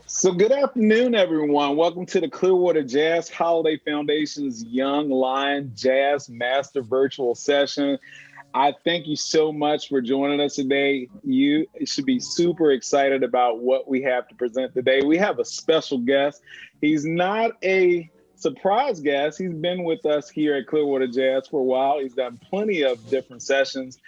So good afternoon, everyone. Welcome to the Clearwater Jazz Holiday Foundation's Young Lion Jazz Master Virtual Session. I thank you so much for joining us today. You should be super excited about what we have to present today. We have a special guest. He's not a surprise guest. He's been with us here at Clearwater Jazz for a while. He's done plenty of different sessions.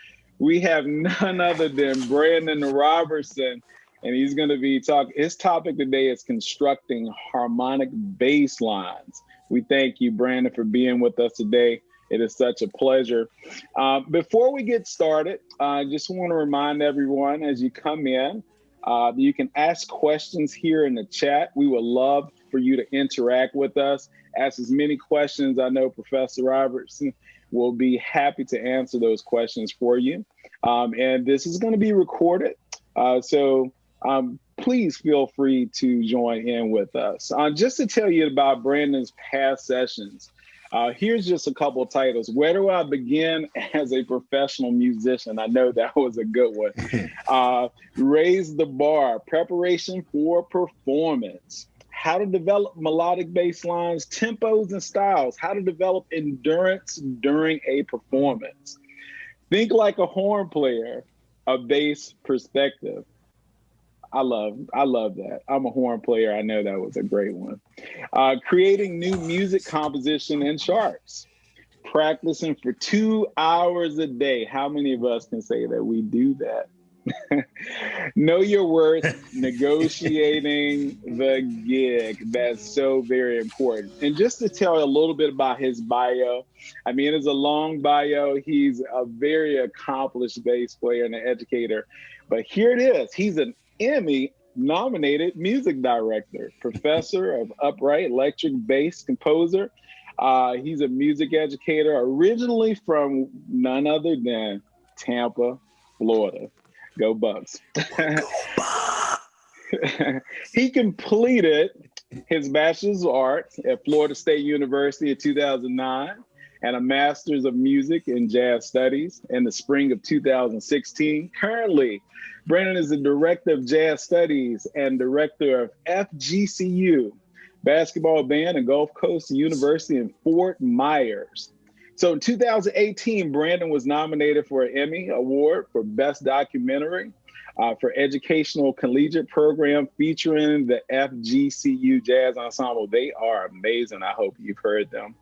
We have none other than Brandon Robertson. And he's going to be talking. His topic today is constructing harmonic bass lines. We thank you, Brandon, for being with us today. It is such a pleasure. Before we get started, I just want to remind everyone as you come in, you can ask questions here in the chat. We would love for you to interact with us. Ask as many questions. I know Professor Robertson will be happy to answer those questions for you. And this is going to be recorded. Please feel free to join in with us. Just to tell you about Brandon's past sessions, here's just a couple of titles. Where do I begin as a professional musician? I know that was a good one. Raise the bar, preparation for performance. How to develop melodic bass lines, tempos, and styles. How to develop endurance during a performance. Think like a horn player, a bass perspective. I love that. I'm a horn player. I know that was a great one. Creating new music composition in charts. Practicing for 2 hours a day. How many of us can say that we do that? Know your worth, negotiating the gig. That's so very important. And just to tell you a little bit about his bio, I mean, it's a long bio. He's a very accomplished bass player and an educator. But here it is. He's an Emmy-nominated music director, professor of upright electric bass composer. He's a music educator, originally from none other than Tampa, Florida. Go Bucks. He completed his Bachelor's of Arts at Florida State University in 2009 and a Master's of Music in Jazz Studies in the spring of 2016. Currently, Brandon is the Director of Jazz Studies and Director of FGCU, Basketball Band at Gulf Coast University in Fort Myers. So in 2018, Brandon was nominated for an Emmy Award for Best Documentary for Educational Collegiate Program featuring the FGCU Jazz Ensemble. They are amazing. I hope you've heard them.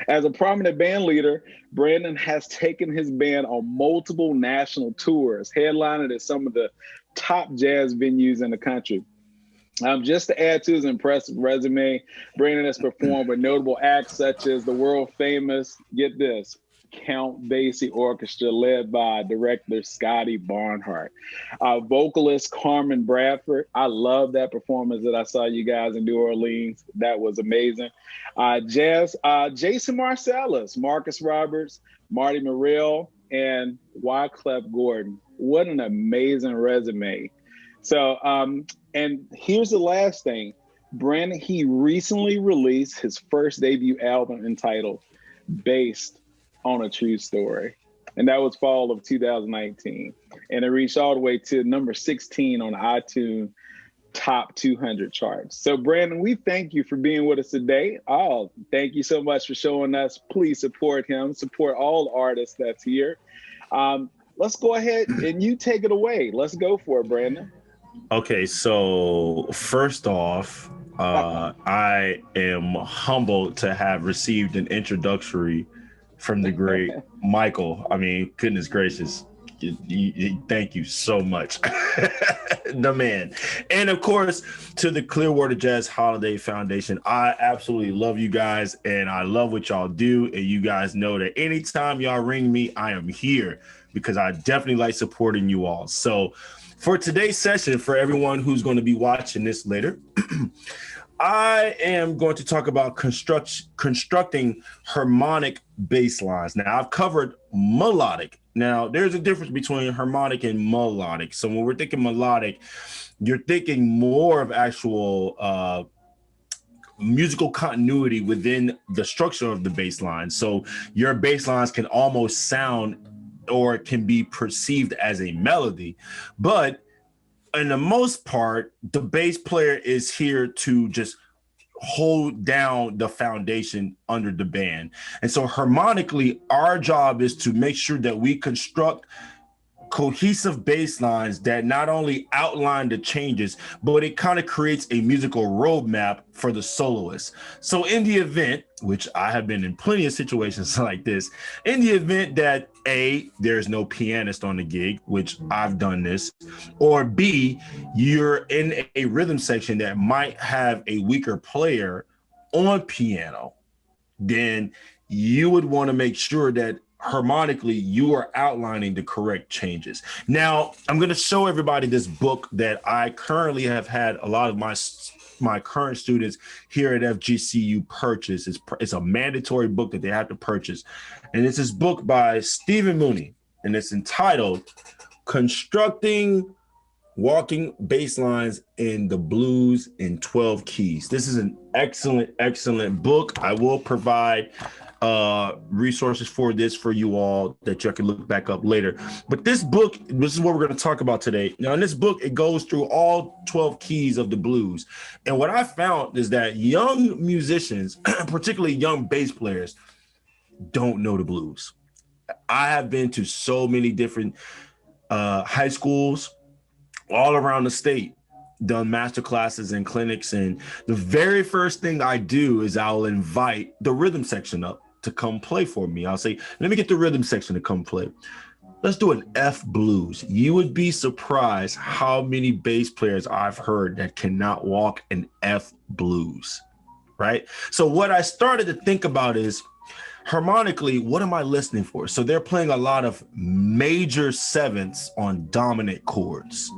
As a prominent band leader, Brandon has taken his band on multiple national tours, headlining at some of the top jazz venues in the country. Just to add to his impressive resume, Brandon has performed with notable acts such as the world famous, get this, Count Basie Orchestra led by director Scotty Barnhart. Vocalist Carmen Bradford. I love that performance that I saw you guys in New Orleans. That was amazing. Jason Marcellus, Marcus Roberts, Marty Morrell, and Wyclef Gordon. What an amazing resume. So, and here's the last thing. Brandon, he recently released his first debut album entitled Based on a True Story. And that was fall of 2019. And it reached all the way to number 16 on the iTunes top 200 charts. So Brandon, we thank you for being with us today. Oh, thank you so much for showing us. Please support him, support all artists that's here. Let's go ahead and you take it away. Let's go for it, Brandon. Okay, so first off, I am humbled to have received an introductory from the great Michael. I mean, goodness gracious. Thank you so much. The man. And of course, to the Clearwater Jazz Holiday Foundation. I absolutely love you guys and I love what y'all do. And you guys know that anytime y'all ring me, I am here because I definitely like supporting you all. So for today's session, for everyone who's going to be watching this later, I am going to talk about constructing harmonic bass lines. Now, I've covered melodic. Now, there's a difference between harmonic and melodic. So when we're thinking melodic, you're thinking more of actual musical continuity within the structure of the bass line. So your bass lines can almost sound or can be perceived as a melody. But in the most part, the bass player is here to just hold down the foundation under the band. And so harmonically, our job is to make sure that we construct cohesive bass lines that not only outline the changes, but it kind of creates a musical roadmap for the soloist. So in the event, which I have been in plenty of situations like this, in the event that A, there's no pianist on the gig, which I've done this, or B, you're in a rhythm section that might have a weaker player on piano, then you would want to make sure that harmonically you are outlining the correct changes. Now, I'm going to show everybody this book that I currently have had a lot of my current students here at FGCU purchase. It's a mandatory book that they have to purchase. And it's this book by Stephen Mooney, and it's entitled Constructing Walking Bass Lines in the Blues in 12 Keys. This is an excellent, excellent book. I will provide resources for this for you all that you can look back up later. But this book, this is what we're going to talk about today. Now, in this book, it goes through all 12 keys of the blues. And what I found is that young musicians, particularly young bass players, don't know the blues. I have been to so many different high schools all around the state, done master classes and clinics. And the very first thing I do is I'll invite the rhythm section up to come play for me. I'll say, let me get the rhythm section to come play. Let's do an F blues. You would be surprised how many bass players I've heard that cannot walk an F blues, right? So what I started to think about is, harmonically, what am I listening for? So they're playing a lot of major sevenths on dominant chords.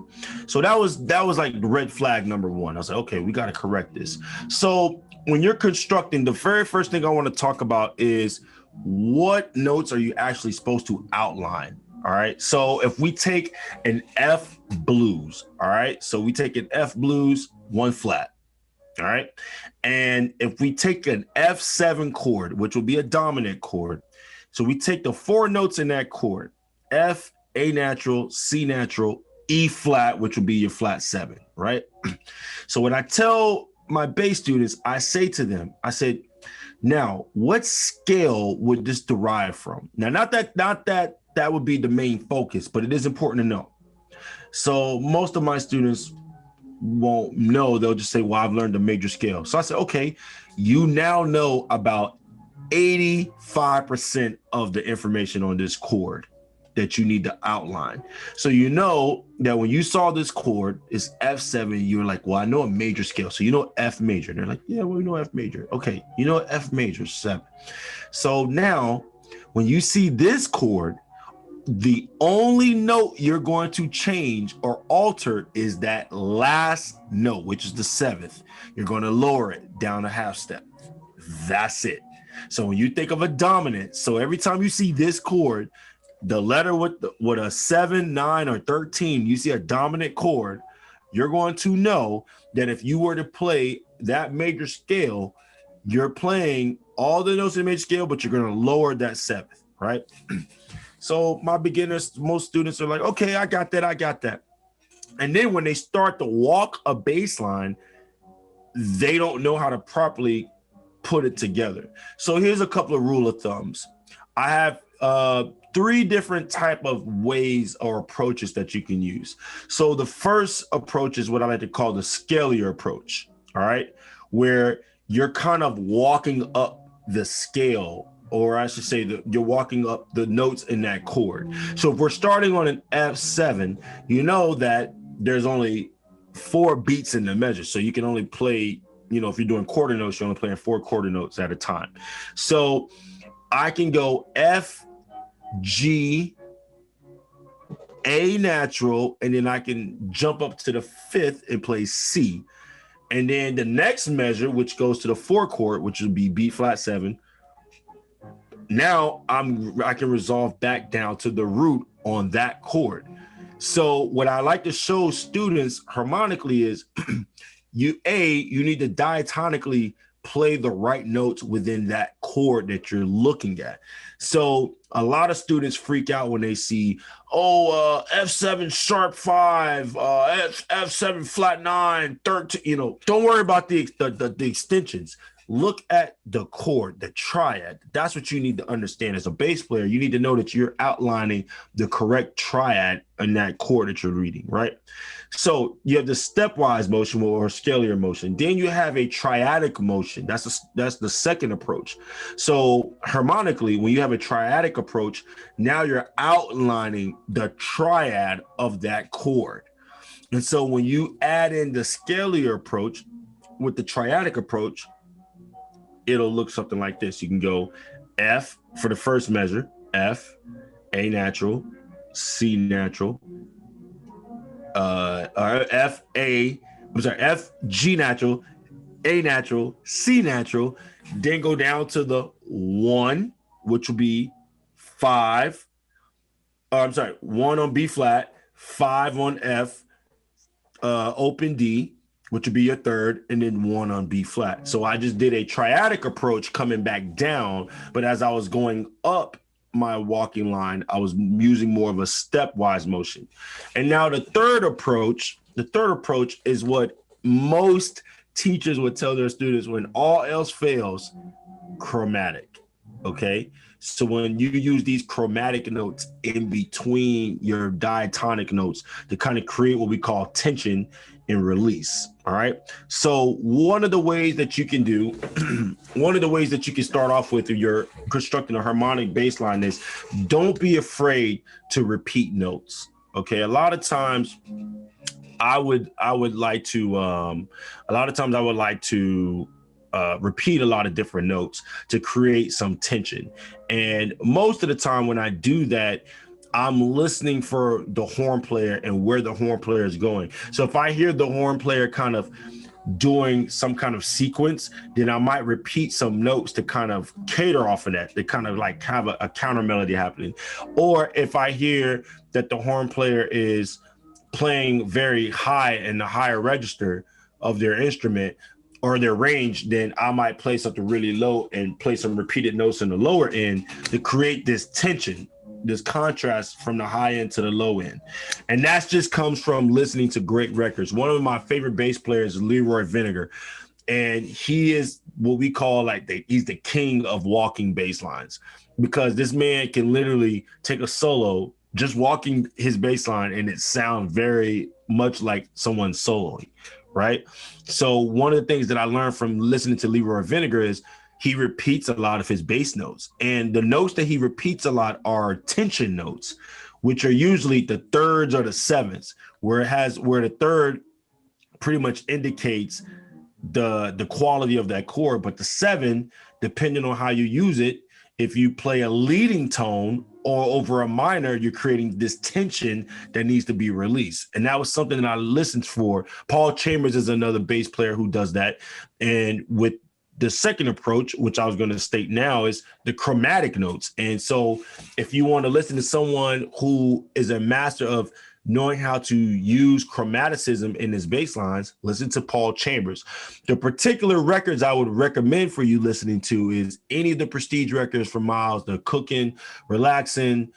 So that was like red flag number one. I was like, okay, we got to correct this. So when you're constructing, the very first thing I want to talk about is what notes are you actually supposed to outline? All right. So if we take an F blues, all right. So we take an F blues, one flat. All right. And if we take an F7 chord, which will be a dominant chord, so we take the four notes in that chord, F, A natural, C natural, E flat, which will be your flat 7, right? So when I tell my bass students, I say to them, I said, now, what scale would this derive from? Now, not that would be the main focus, but it is important to know. So most of my students won't know. They'll just say, well, I've learned a major scale. So I said, okay, you now know about 85% of the information on this chord that you need to outline. So you know that when you saw this chord, it's F7, you're like, well, I know a major scale. So you know F major. And they're like, yeah, well, we know F major. Okay, you know F major, 7. So now when you see this chord, the only note you're going to change or alter is that last note, which is the 7th. You're going to lower it down a half step. That's it. So when you think of a dominant, so every time you see this chord, the letter with a 7, 9, or 13, you see a dominant chord, you're going to know that if you were to play that major scale, you're playing all the notes in the major scale, but you're going to lower that 7th, right? So my beginners, most students are like, okay, I got that. And then when they start to walk a bass line, they don't know how to properly put it together. So here's a couple of rule of thumbs. I have 3 different type of ways or approaches that you can use. So the first approach is what I like to call the Scalia Approach, all right? Where you're kind of walking up the scale, or I should say that you're walking up the notes in that chord. So if we're starting on an F7, you know that there's only 4 beats in the measure. So you can only play, if you're doing quarter notes, you're only playing 4 quarter notes at a time. So I can go F, G, A natural, and then I can jump up to the 5th and play C. And then the next measure, which goes to the 4 chord, which would be B flat 7. Now I can resolve back down to the root on that chord. So what I like to show students harmonically is you need to diatonically play the right notes within that chord that you're looking at. So a lot of students freak out when they see, F7 sharp 5, F7 flat 9, 13, don't worry about the extensions. Look at the chord, the triad. That's what you need to understand as a bass player. You need to know that you're outlining the correct triad in that chord that you're reading, right? So you have the stepwise motion or scalar motion. Then you have a triadic motion. That's the second approach. So harmonically, when you have a triadic approach, now you're outlining the triad of that chord. And so when you add in the scalar approach with the triadic approach, it'll look something like this. You can go F for the first measure, F, A natural, C natural, F, G natural, A natural, C natural, then go down to the 1, which will be 5. 1 on B flat, 5 on F, open D, which would be your third, and then 1 on B flat. So I just did a triadic approach coming back down, but as I was going up my walking line, I was using more of a stepwise motion. And now the third approach is what most teachers would tell their students when all else fails, chromatic, okay? So when you use these chromatic notes in between your diatonic notes to kind of create what we call tension and release, all right? So one of the ways that you can do, one of the ways that you can start off with if you're constructing a harmonic bass line is don't be afraid to repeat notes, okay? A lot of times I would like to repeat a lot of different notes to create some tension. And most of the time when I do that, I'm listening for the horn player and where the horn player is going. So if I hear the horn player kind of doing some kind of sequence, then I might repeat some notes to kind of cater off of that, to kind of like have a counter melody happening. Or if I hear that the horn player is playing very high in the higher register of their instrument or their range, then I might play something really low and play some repeated notes in the lower end to create this tension, this contrast from the high end to the low end. And that just comes from listening to great records. One of my favorite bass players is Leroy Vinegar. And he is what we call he's the king of walking bass lines, because this man can literally take a solo just walking his bass line and it sounds very much like someone soloing, right? So one of the things that I learned from listening to Leroy Vinegar is he repeats a lot of his bass notes. And the notes that he repeats a lot are tension notes, which are usually the thirds or the sevenths, where the third pretty much indicates the quality of that chord. But the 7, depending on how you use it, if you play a leading tone or over a minor, you're creating this tension that needs to be released. And that was something that I listened for. Paul Chambers is another bass player who does that. And with the second approach, which I was going to state now, is the chromatic notes. And so if you want to listen to someone who is a master of knowing how to use chromaticism in his bass lines, listen to Paul Chambers. The particular records I would recommend for you listening to is any of the Prestige records from Miles, the Cooking, Relaxing,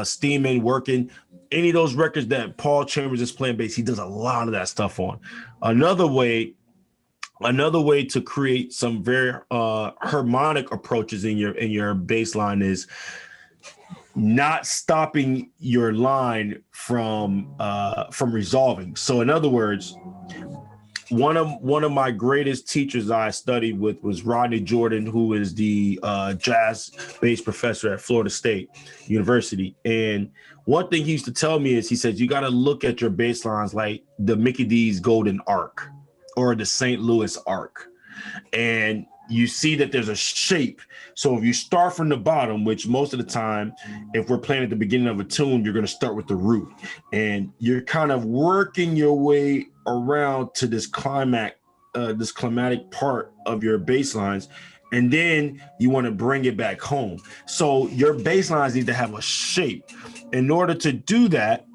Steaming, Working, any of those records that Paul Chambers is playing bass, he does a lot of that stuff on. Another way to create some very harmonic approaches in your bass line is not stopping your line from resolving. So in other words, one of my greatest teachers I studied with was Rodney Jordan, who is the jazz bass professor at Florida State University. And one thing he used to tell me is, he said, you got to look at your bass lines like the Mickey D's Golden Arc or the St. Louis Arc. And you see that there's a shape. So if you start from the bottom, which most of the time, if we're playing at the beginning of a tune, you're going to start with the root. And you're kind of working your way around to this climatic part of your bass lines. And then you want to bring it back home. So your bass lines need to have a shape. In order to do that,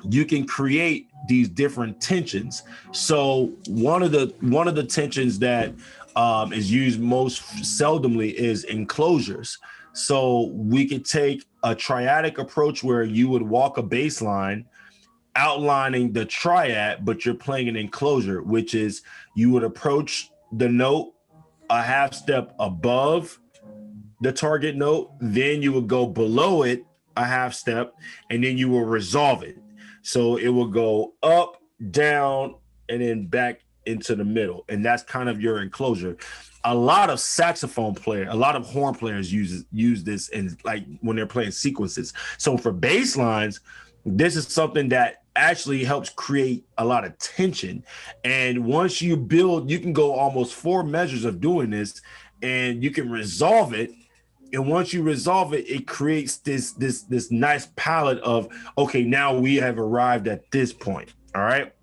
you can create these different tensions. So one of the tensions that is used most seldomly is enclosures. So we could take a triadic approach where you would walk a bass line outlining the triad, but you're playing an enclosure, which is you would approach the note a half step above the target note, then you would go below it a half step, and then you will resolve it. So it will go up, down, and then back into the middle. And that's kind of your enclosure. A lot of saxophone players, a lot of horn players use this in like when they're playing sequences. So for bass lines, this is something that actually helps create a lot of tension. And once you build, you can go almost 4 measures of doing this, and you can resolve it. And once you resolve it, it creates this nice palette of, okay, now we have arrived at this point. All right.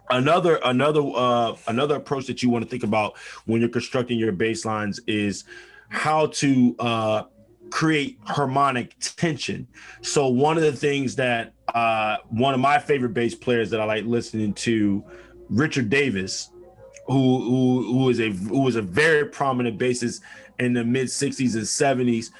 Another approach that you want to think about when you're constructing your bass lines is how to create harmonic tension. So one of the things that one of my favorite bass players that I like listening to, Richard Davis, who was a very prominent bassist in the mid 60s and 70s.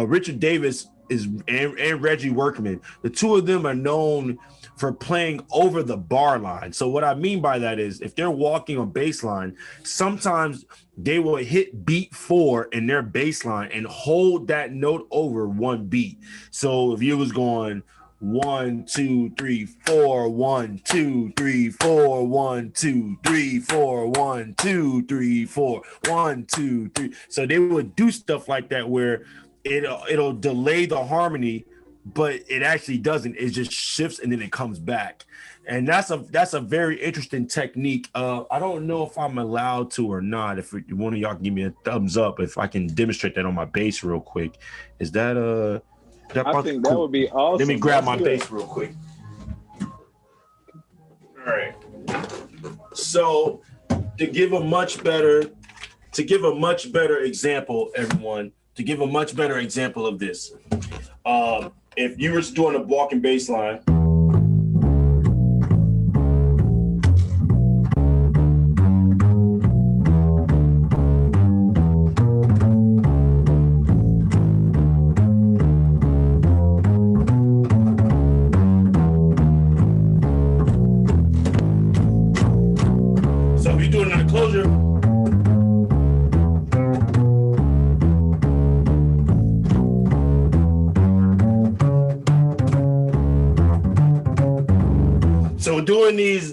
Richard Davis and Reggie Workman. The two of them are known for playing over the bar line. So what I mean by that is if they're walking a bass line, sometimes they will hit beat 4 in their bass line and hold that note over one beat. So if you was going 1, 2, 3, 4, 1, 2, 3, 4, 1, 2, 3, 4, 1, 2, 3, 4, 1, 2, 3. So they would do stuff like that where it'll delay the harmony, but it actually doesn't. It just shifts and then it comes back. And that's a very interesting technique. I don't know if I'm allowed to or not. If one of y'all can give me a thumbs up if I can demonstrate that on my bass real quick. Is that I think that would be awesome. Let me grab my bass real quick. All right. So to give a much better example, everyone, to give a much better example of this, if you were doing a walking bass line,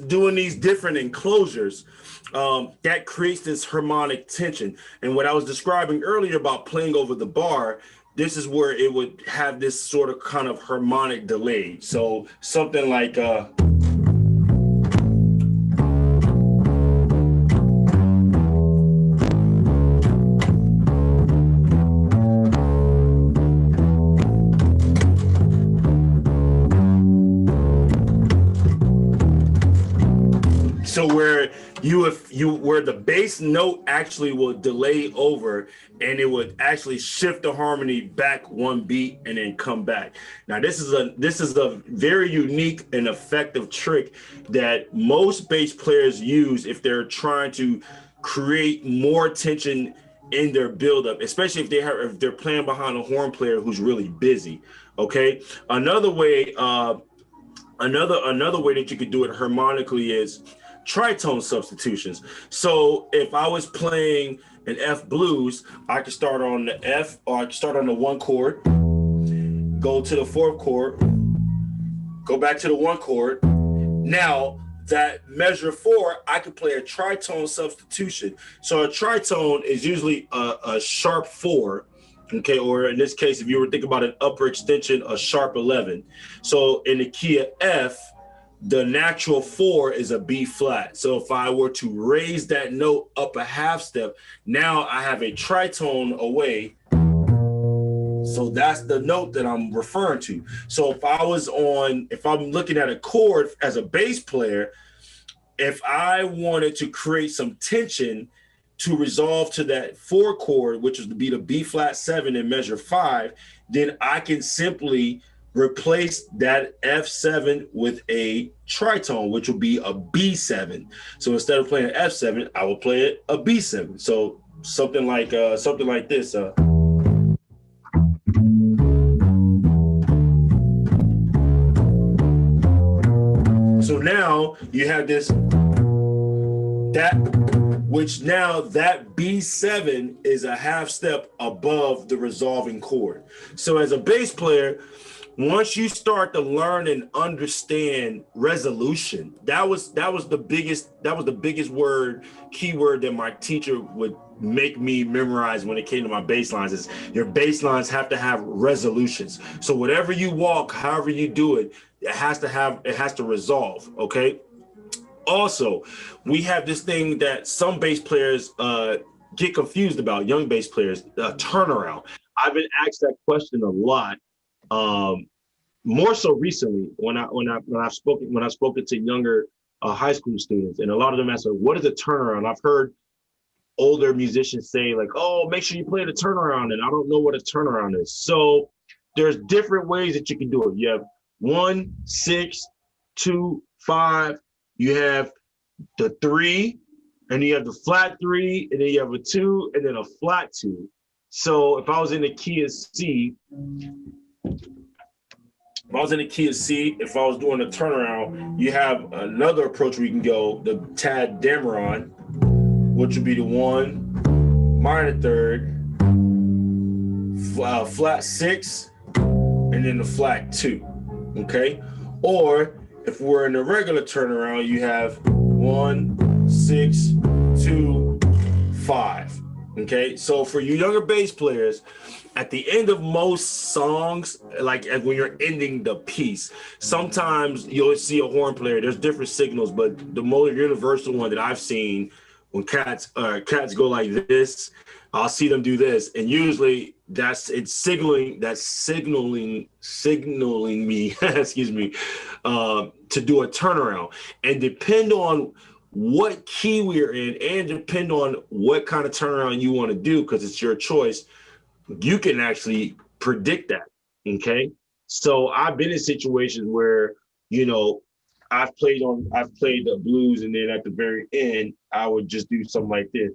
doing these different enclosures, that creates this harmonic tension. And what I was describing earlier about playing over the bar, this is where it would have this sort of kind of harmonic delay. So something like so where the bass note actually will delay over and it would actually shift the harmony back one beat and then come back. Now this is a very unique and effective trick that most bass players use if they're trying to create more tension in their buildup, especially if they're playing behind a horn player who's really busy. Okay, another way that you could do it harmonically is tritone substitutions. So if I was playing an F blues, I could start on the F, or I could start on the 1 chord, go to the 4th chord, go back to the 1 chord. Now that measure 4, I could play a tritone substitution. So a tritone is usually a sharp 4, okay, or in this case, if you were thinking about an upper extension, a sharp 11. So in the key of F, the natural 4 is a B flat. So if I were to raise that note up a half step, now I have a tritone away. So that's the note that I'm referring to. So if I'm looking at a chord as a bass player, if I wanted to create some tension to resolve to that 4 chord, which is to be the B flat 7 in measure 5, then I can simply replace that F7 with a tritone, which will be a B7. So instead of playing an F7, I will play it a B7. So something like this. So now you have this, which now that B7 is a half step above the resolving chord. So as a bass player, once you start to learn and understand resolution, that was the biggest keyword that my teacher would make me memorize when it came to my bass lines, is your bass lines have to have resolutions. So whatever you walk, however you do it, it has to resolve, okay? Also, we have this thing that some bass players get confused about, young bass players, turnaround. I've been asked that question a lot, more so recently when I've spoken to younger high school students, and a lot of them ask, what is a turnaround? I've heard older musicians say like, oh, make sure you play the turnaround, and I don't know what a turnaround is. So there's different ways that you can do it. You have 1, 6, 2, 5. You have the 3, and you have the flat 3, and then you have a 2, and then a flat 2. So if I was in the key of C, if I was doing a turnaround, you have another approach where you can go, the Tad Dameron, which would be the 1 minor third, flat 6, and then the flat 2. Okay, or if we're in a regular turnaround, you have 1, 6, 2, 5. Okay, so for you younger bass players, at the end of most songs, like when you're ending the piece, sometimes you'll see a horn player. There's different signals, but the most universal one that I've seen, when cats go like this, I'll see them do this, and usually it's signaling me, excuse me, to do a turnaround. And depend on what key we're in, and depend on what kind of turnaround you want to do, because it's your choice, you can actually predict that. Okay, so I've been in situations where, you know, I've played the blues, and then at the very end, I would just do something like this.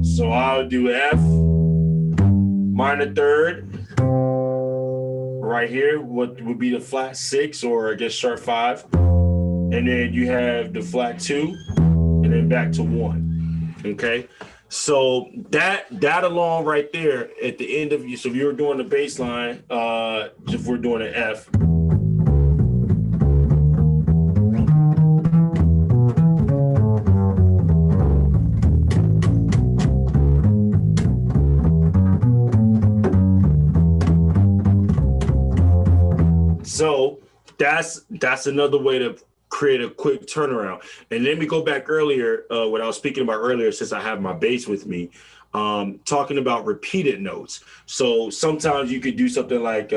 So I'll do F minor third right here, what would be the flat 6, or I guess sharp 5, and then you have the flat 2, and then back to 1. Okay, so that alone right there at the end of you. So if you're doing the bass line, if we're doing an F. So that's another way to create a quick turnaround. And let me go back earlier, what I was speaking about earlier, since I have my bass with me, talking about repeated notes. So sometimes you could do something like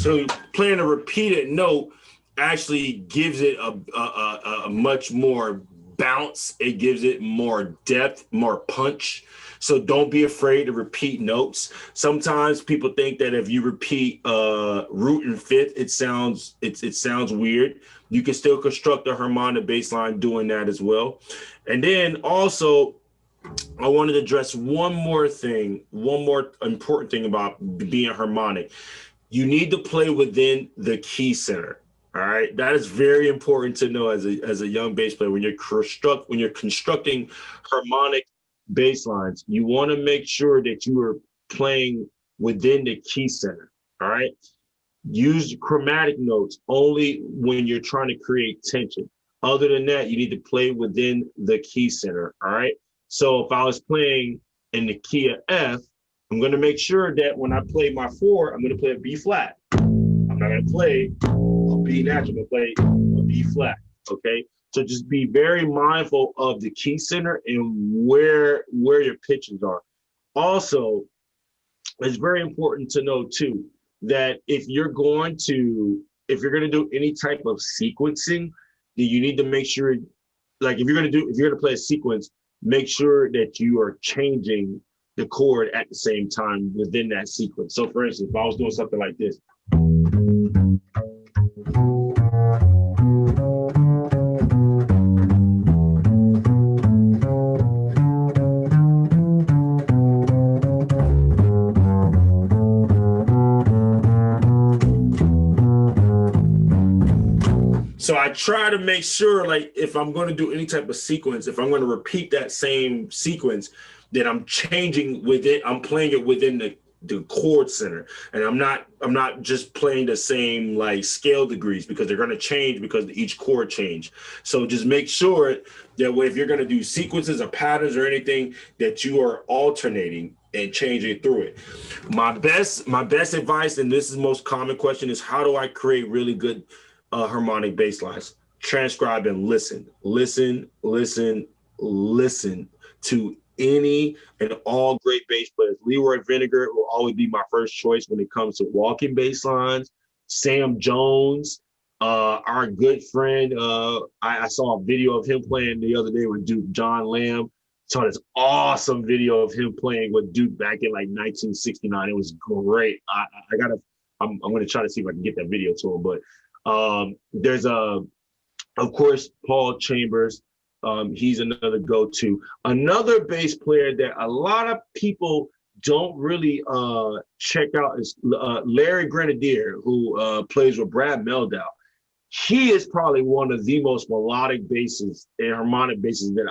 so playing a repeated note actually gives it a much more bounce. It gives it more depth, more punch. So don't be afraid to repeat notes. Sometimes people think that if you repeat root and fifth, it sounds weird. You can still construct a harmonic bass line doing that as well. And then also, I wanted to address one more important thing about being harmonic. You need to play within the key center. All right, that is very important to know as a young bass player. When you're constructing harmonic bass lines, you want to make sure that you are playing within the key center. All right, use chromatic notes only when you're trying to create tension. Other than that, you need to play within the key center. All right, so if I was playing in the key of F, I'm going to make sure that when I play my 4, I'm going to play a B flat. I'm not going to play a B natural. I'm going to play a B flat. Okay, so just be very mindful of the key center and where your pitches are. Also, it's very important to know too that if you're going to do any type of sequencing, then you need to make sure, like if you're gonna play a sequence, make sure that you are changing the chord at the same time within that sequence. So for instance, if I was doing something like this. So I try to make sure, like, if I'm going to do any type of sequence, if I'm going to repeat that same sequence, that I'm changing with it, I'm playing it within the chord center, and I'm not just playing the same like scale degrees, because they're going to change because each chord change. So just make sure that if you're going to do sequences or patterns or anything, that you are alternating and changing through it. My best advice, and this is the most common question, is how do I create really good harmonic bass lines? Transcribe and listen to any and all great bass players. Leroy Vinegar will always be my first choice when it comes to walking bass lines. Sam Jones, our good friend, I saw a video of him playing the other day with Duke. John Lamb, saw this awesome video of him playing with Duke back in like 1969. It was great. I'm gonna try to see if I can get that video to him. But there's of course, Paul Chambers. He's another go-to. Another bass player that a lot of people don't really check out is Larry Grenadier, who plays with Brad Mehldau. He is probably one of the most melodic basses and harmonic basses that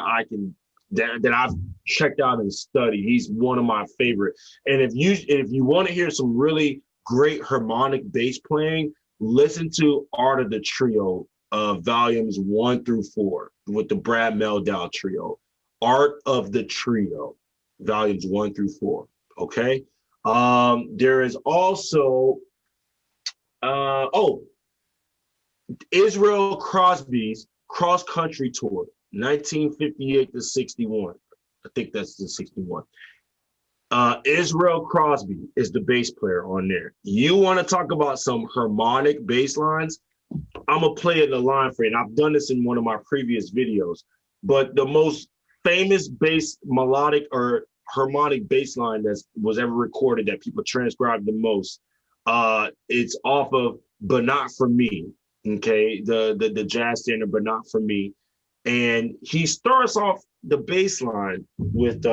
I've checked out and studied. He's one of my favorite. And if you want to hear some really great harmonic bass playing, listen to Art of the Trio, volumes 1 through 4 with the Brad Mehldau trio. Art of the Trio, volumes 1 through 4. Okay. There is also Israel Crosby's cross country tour, 1958 to 61. I think that's the 61. Israel Crosby is the bass player on there. You want to talk about some harmonic bass lines? I'm going to play it in a line for you. And I've done this in one of my previous videos. But the most famous bass melodic or harmonic bass line that was ever recorded that people transcribed the most, it's off of But Not For Me, okay? The jazz standard, But Not For Me. And he starts off the bass line with...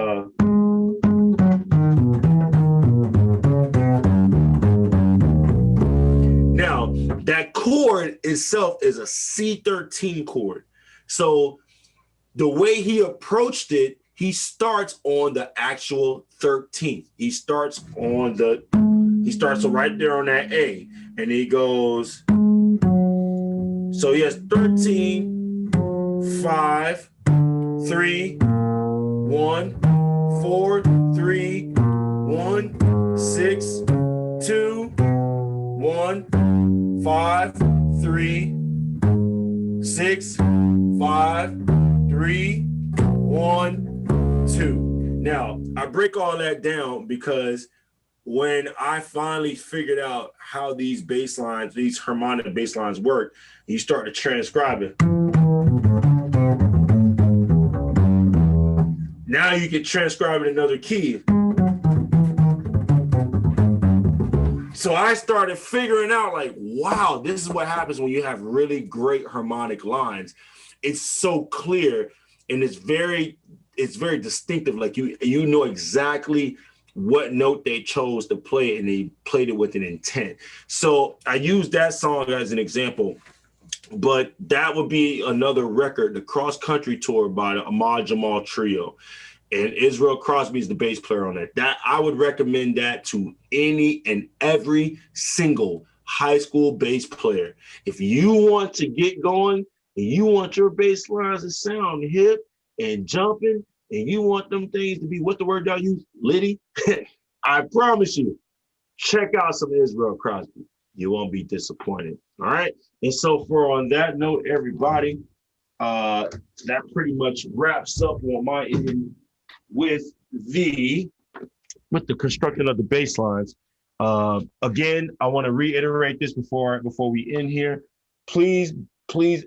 Now, that chord itself is a C13 chord. So the way he approached it, he starts on the actual 13th. He starts right there on that A, and he goes, so he has 13, 5, 3, 1, 4, 3, 1, 6, 2, 1, 5, 3, 6, 5, 3, 1, 2. Now, I break all that down because when I finally figured out how these bass lines, these harmonic bass lines work, you start to transcribe it. Now you can transcribe it in another key. So I started figuring out, like, wow, this is what happens when you have really great harmonic lines. It's so clear and it's very distinctive. Like you know exactly what note they chose to play, and they played it with an intent. So I use that song as an example, but that would be another record, the Cross Country Tour by the Ahmad Jamal Trio. And Israel Crosby is the bass player on that. That I would recommend that to any and every single high school bass player. If you want to get going and you want your bass lines to sound hip and jumping, and you want them things to be, what the word y'all use, litty, I promise you, check out some Israel Crosby. You won't be disappointed. All right. And so on that note, everybody, that pretty much wraps up on my end with the with the construction of the bass lines. Again, I want to reiterate this before we end here. Please,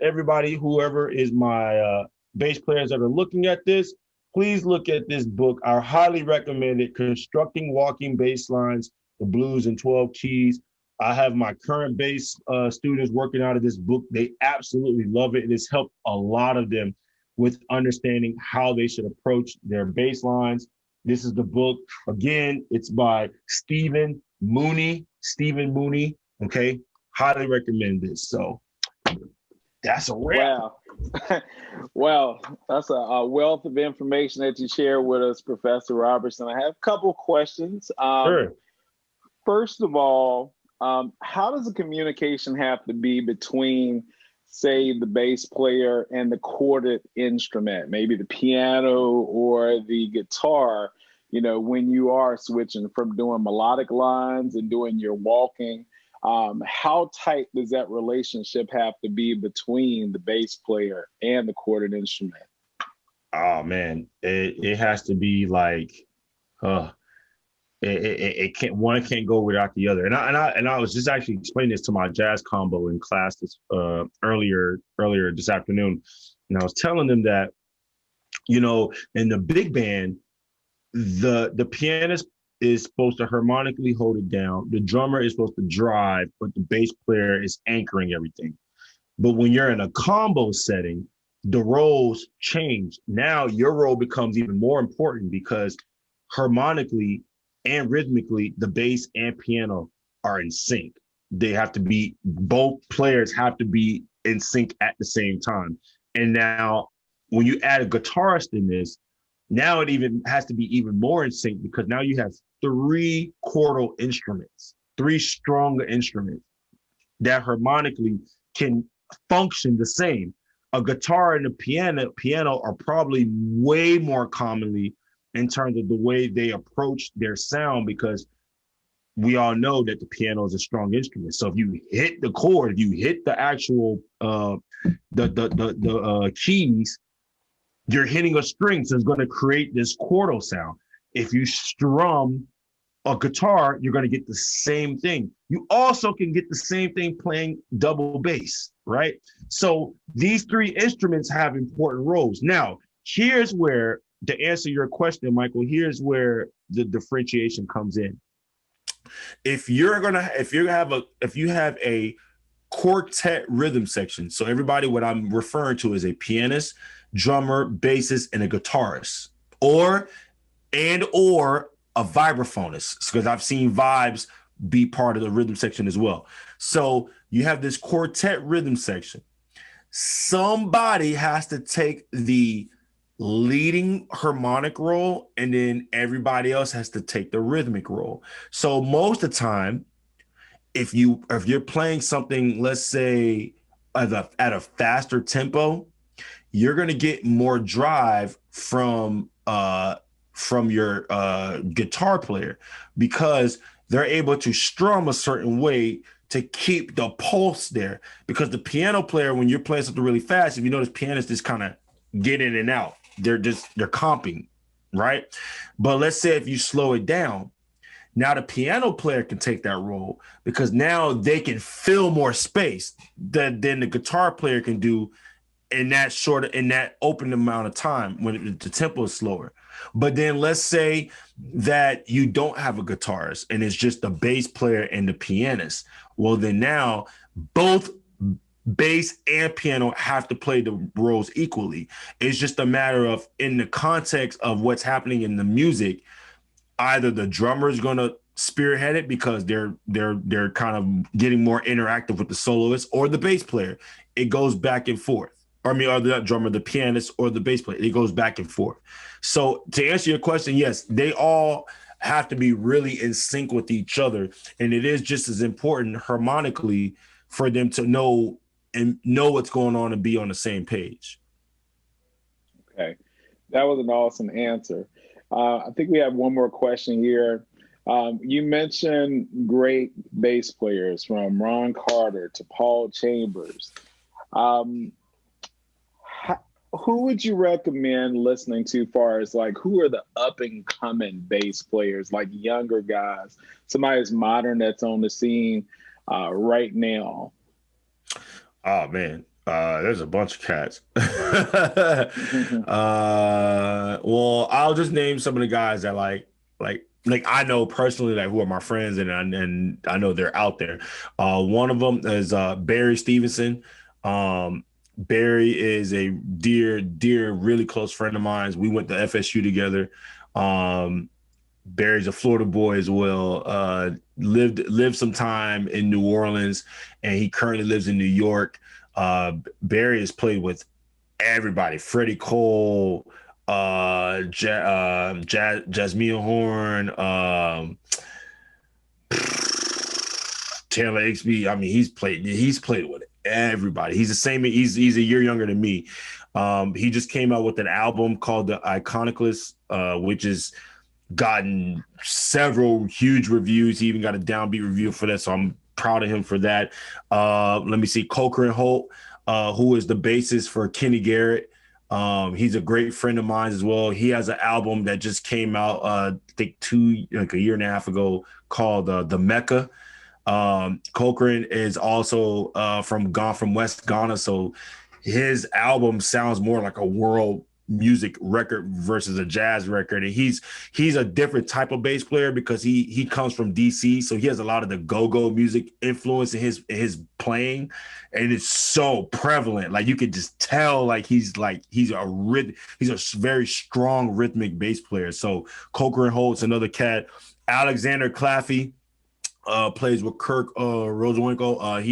everybody, whoever is my bass players that are looking at this, please look at this book. I highly recommend it, Constructing Walking Bass Lines, the Blues in 12 Keys. I have my current bass students working out of this book. They absolutely love it. It has helped a lot of them with understanding how they should approach their bass lines. This is the book. Again, it's by Stephen Mooney. Okay, highly recommend this. So that's a wrap. Wow. Well, that's a wealth of information that you share with us, Professor Robertson. I have a couple questions. Sure. First of all, how does the communication have to be between, say, the bass player and the chorded instrument, maybe the piano or the guitar, when you are switching from doing melodic lines and doing your walking? How tight does that relationship have to be between the bass player and the chorded instrument? Oh man, it has to be like, it can't, one can't go without the other. And I was just actually explaining this to my jazz combo in class this earlier this afternoon, and I was telling them that, in the big band, the pianist is supposed to harmonically hold it down. The drummer is supposed to drive, but the bass player is anchoring everything. But when you're in a combo setting, the roles change. Now your role becomes even more important because harmonically and rhythmically, the bass and piano are in sync. They have to be, both players have to be in sync at the same time. And now when you add a guitarist in this, now it even has to be even more in sync because now you have three chordal instruments, three stronger instruments that harmonically can function the same. A guitar and a piano are probably way more commonly in terms of the way they approach their sound, because we all know that the piano is a strong instrument. So if you hit the chord, if you hit the actual keys, you're hitting a string, so it's going to create this chordal sound. If you strum a guitar, you're going to get the same thing. You also can get the same thing playing double bass, right? So these three instruments have important roles. Now, here's where, to answer your question, Michael, here's where the differentiation comes in. If you have a quartet rhythm section, so everybody, what I'm referring to is a pianist, drummer, bassist, and a guitarist, or a vibraphonist, because I've seen vibes be part of the rhythm section as well. So you have this quartet rhythm section. Somebody has to take the leading harmonic role, and then everybody else has to take the rhythmic role. So most of the time, if you're playing something, let's say at a faster tempo, you're going to get more drive from your guitar player, because they're able to strum a certain way to keep the pulse there. Because the piano player, when you're playing something really fast, if you notice, pianists just kind of get in and out. They're comping, right? But let's say if you slow it down, now the piano player can take that role, because now they can fill more space than the guitar player can do in that open amount of time when the tempo is slower. But then let's say that you don't have a guitarist and it's just the bass player and the pianist. Well, then now both bass and piano have to play the roles equally. It's just a matter of, in the context of what's happening in the music, either the drummer is going to spearhead it because they're kind of getting more interactive with the soloist, or the bass player. It goes back and forth. Or the drummer, the pianist, or the bass player. It goes back and forth. So to answer your question, yes, they all have to be really in sync with each other. And it is just as important harmonically for them to know what's going on and be on the same page. Okay. That was an awesome answer. I think we have one more question here. You mentioned great bass players, from Ron Carter to Paul Chambers. who would you recommend listening to far as like who are the up and coming bass players, like younger guys, somebody who's modern that's on the scene right now? Oh man, there's a bunch of cats. Well, I'll just name some of the guys that like I know personally, like who are my friends, and I know they're out there. One of them is Barry Stevenson. Barry is a dear, really close friend of mine. We went to FSU together. Barry's a Florida boy as well. Lived some time in New Orleans, and he currently lives in New York. Barry has played with everybody: Freddie Cole, Jasmine Horn, TaylorIxby. I mean, he's played with everybody. He's the same. He's a year younger than me. He just came out with an album called The Iconiclist, which has gotten several huge reviews. He even got a downbeat review for that, so I'm proud of him for that. Let me see, Cochran Holt, who is the bassist for Kenny Garrett. He's a great friend of mine as well. He has an album that just came out, I think a year and a half ago, called The Mecca. Cochran is also from West Ghana, so his album sounds more like a world music record versus a jazz record, and he's a different type of bass player because he comes from DC, so he has a lot of the go-go music influence in his playing, and it's so prevalent. Like you could just tell, like he's a very strong rhythmic bass player. So Cochran Holt's another cat. Alexander Claffey plays with Kirk Rosenwinkel.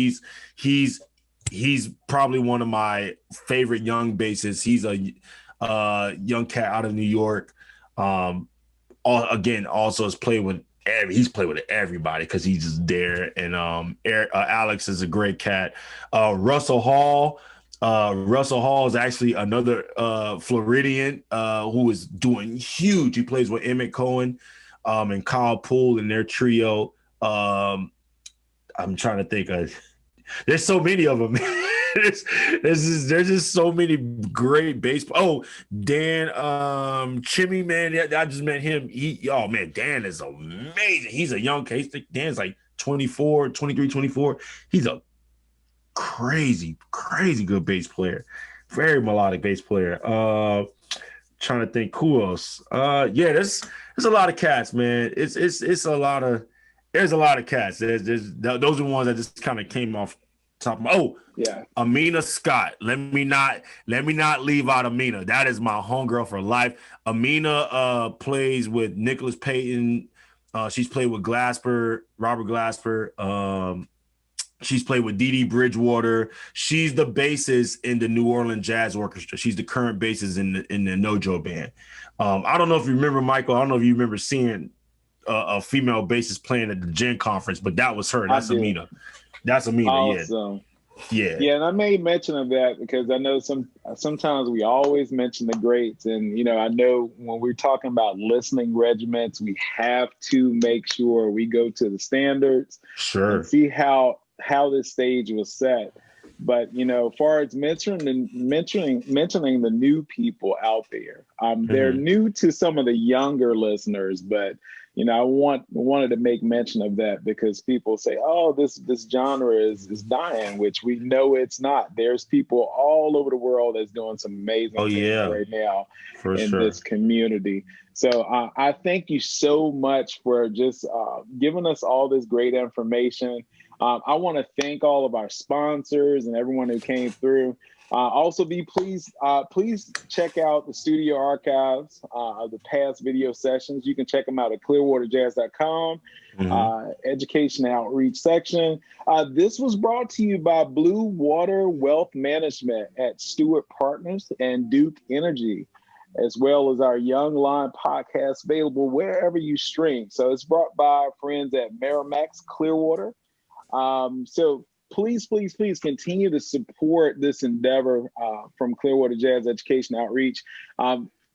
He's probably one of my favorite young bassists. He's a young cat out of New York. Again, also has played with everybody because he's just there. And Alex is a great cat. Russell Hall is actually another Floridian who is doing huge. He plays with Emmett Cohen and Kyle Poole in their trio. I'm trying to think of. There's so many of them. there's just so many great bass. Oh, Dan Chimmy, man. I just met him. Dan is amazing. He's a young case. Dan's like 24, 23, 24. He's a crazy good bass player. Very melodic bass player. Trying to think who else. There's a lot of cats, man. It's a lot of. There's a lot of cats. Those are the ones that just kind of came off top of my. Oh, yeah. Amina Scott. Let me not leave out Amina. That is my homegirl for life. Amina plays with Nicholas Payton. She's played with Robert Glasper. She's played with Dee Dee Bridgewater. She's the bassist in the New Orleans Jazz Orchestra. She's the current bassist in the Nojo band. I don't know if you remember, Michael. I don't know if you remember seeing a female bassist playing at the Gen Conference, but that was her. That's Amina. That's Amina. Awesome. Yeah. And I made mention of that because I know sometimes we always mention the greats, and I know when we're talking about listening regiments, we have to make sure we go to the standards. Sure. And see how this stage was set. But as far as mentioning the new people out there, they're new to some of the younger listeners, but I wanted to make mention of that because people say, "Oh, this genre is dying," which we know it's not. There's people all over the world that's doing some amazing things right now in this community. So I thank you so much for just giving us all this great information. I want to thank all of our sponsors and everyone who came through. Also, please check out the studio archives of the past video sessions. You can check them out at clearwaterjazz.com, education and outreach section. This was brought to you by Blue Water Wealth Management at Stewart Partners and Duke Energy, as well as our Young Line podcast available wherever you stream. So it's brought by our friends at Merrimack's Clearwater. So please continue to support this endeavor from Clearwater Jazz Education Outreach.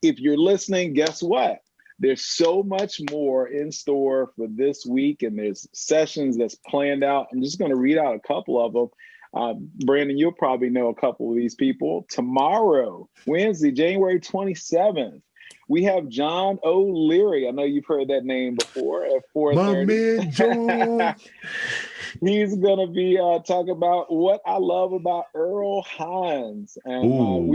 If you're listening, guess what? There's so much more in store for this week, and there's sessions that's planned out. I'm just going to read out a couple of them. Brandon, you'll probably know a couple of these people. Tomorrow, Wednesday, January 27th, we have John O'Leary. I know you've heard that name before at 4:30. My man, John. He's going to be talking about what I love about Earl Hines. And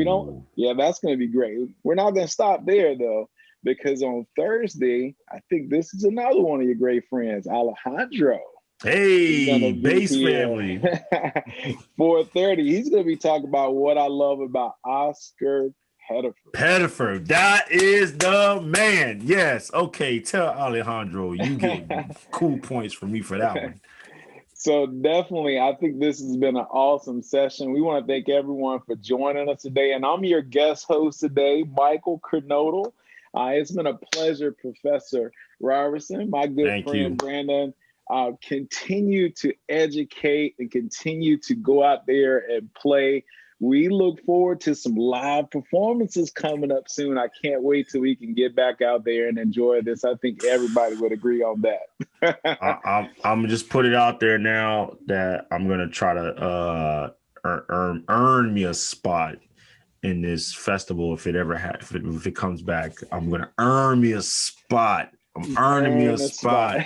that's going to be great. We're not going to stop there, though, because on Thursday, I think this is another one of your great friends, Alejandro. Hey, bass family. 4:30. He's going to be talking about what I love about Oscar Pettiford. That is the man. Yes. Okay. Tell Alejandro you get cool points from me for that one. So definitely, I think this has been an awesome session. We want to thank everyone for joining us today. And I'm your guest host today, Michael Kernodle. It's been a pleasure, Professor Robertson, my good friend Brandon. Continue to educate and continue to go out there and play. We look forward to some live performances coming up soon. I can't wait till we can get back out there and enjoy this. I think everybody would agree on that. I'm gonna just put it out there now that I'm gonna try to earn me a spot in this festival if it comes back. I'm gonna earn me a spot. I'm earning me a spot.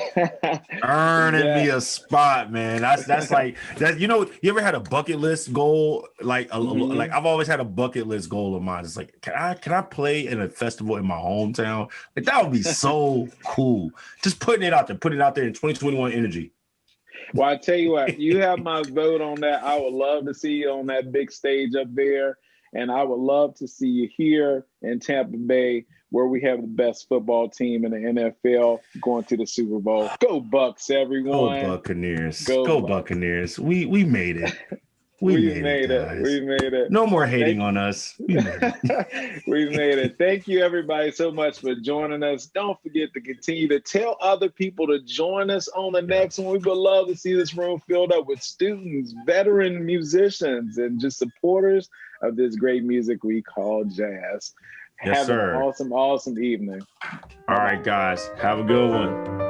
Earning me a spot, man. That's like that. You know, you ever had a bucket list goal? Like I've always had a bucket list goal of mine. It's like, can I play in a festival in my hometown? Like that would be so cool. Just putting it out there in 2021 energy. Well, I tell you what, you have my vote on that. I would love to see you on that big stage up there. And I would love to see you here in Tampa Bay, where we have the best football team in the NFL going to the Super Bowl. Go Bucks, everyone. Go Buccaneers. Go Buccaneers. We made it. We made it. No more hating on us. We made it. We made it. Thank you, everybody, so much for joining us. Don't forget to continue to tell other people to join us on the next one. We would love to see this room filled up with students, veteran musicians, and just supporters of this great music we call jazz. Yes, Have sir. an awesome, awesome evening. All right, guys. Have a good one.